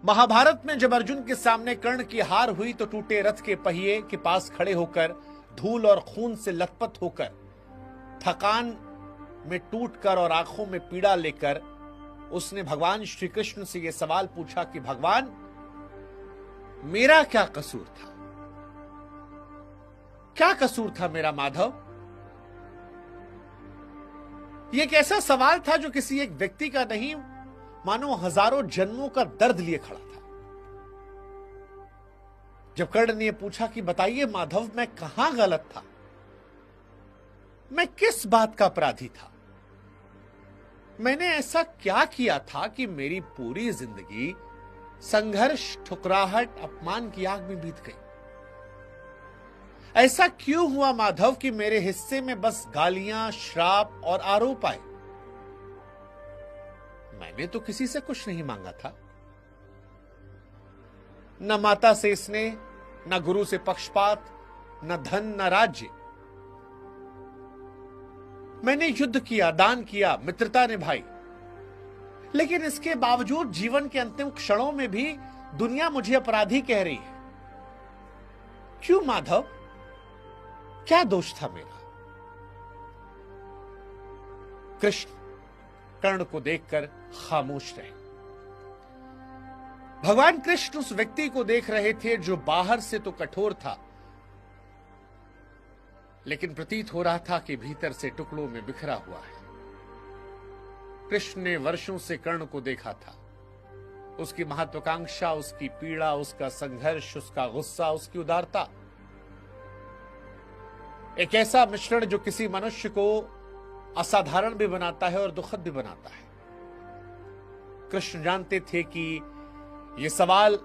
महाभारत में जब अर्जुन के सामने कर्ण की हार हुई तो टूटे रथ के पहिए के पास खड़े होकर, धूल और खून से लथपथ होकर, थकान में टूटकर और आंखों में पीड़ा लेकर उसने भगवान श्री कृष्ण से यह सवाल पूछा कि भगवान, मेरा क्या कसूर था? क्या कसूर था मेरा माधव? यह एक ऐसा सवाल था जो किसी एक व्यक्ति का नहीं, मानो हजारों जन्मों का दर्द लिए खड़ा था। जब कर्ण ने पूछा कि बताइए माधव, मैं कहां गलत था, मैं किस बात का अपराधी था, मैंने ऐसा क्या किया था कि मेरी पूरी जिंदगी संघर्ष, ठुकराहट, अपमान की आग में बीत गई? ऐसा क्यों हुआ माधव कि मेरे हिस्से में बस गालियां, श्राप और आरोप आए? मैंने तो किसी से कुछ नहीं मांगा था, न माता से स्नेह, न गुरु से पक्षपात, न धन, न राज्य। मैंने युद्ध किया, दान किया, मित्रता निभाई, लेकिन इसके बावजूद जीवन के अंतिम क्षणों में भी दुनिया मुझे अपराधी कह रही है। क्यों माधव? क्या दोष था मेरा? कृष्ण कर्ण को देखकर खामोश रहे। भगवान कृष्ण उस व्यक्ति को देख रहे थे जो बाहर से तो कठोर था, लेकिन प्रतीत हो रहा था कि भीतर से टुकड़ों में बिखरा हुआ है। कृष्ण ने वर्षों से कर्ण को देखा था, उसकी महत्वाकांक्षा, उसकी पीड़ा, उसका संघर्ष, उसका गुस्सा, उसकी उदारता, एक ऐसा मिश्रण जो किसी मनुष्य को असाधारण भी बनाता है और दुखद भी बनाता है। कृष्ण जानते थे कि यह सवाल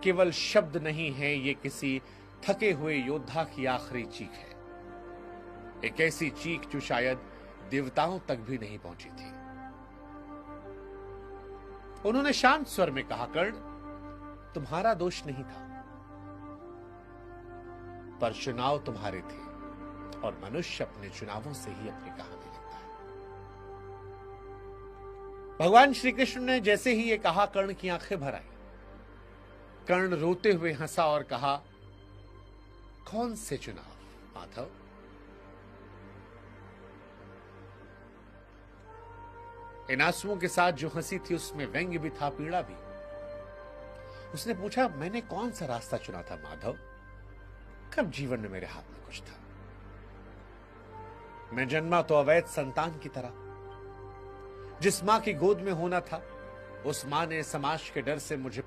केवल शब्द नहीं है, यह किसी थके हुए योद्धा की आखिरी चीख है, एक ऐसी चीख जो शायद देवताओं तक भी नहीं पहुंची थी। उन्होंने शांत स्वर में कहा, कर्ण, तुम्हारा दोष नहीं था, पर चुनाव तुम्हारे थे और मनुष्य अपने चुनावों से ही अपनी कहानी लिखता है। भगवान श्री कृष्ण ने जैसे ही यह कहा, कर्ण की आंखें भर आई। कर्ण रोते हुए हंसा और कहा, कौन से चुनाव माधव? इन आंसुओं के साथ जो हंसी थी उसमें व्यंग्य भी था, पीड़ा भी। उसने पूछा, मैंने कौन सा रास्ता चुना था माधव? कब जीवन में मेरे हाथ में कुछ था? मैं जन्मा तो अवैध संतान की तरह। जिस मां की गोद में होना था, उस मां ने समाज के डर से मुझे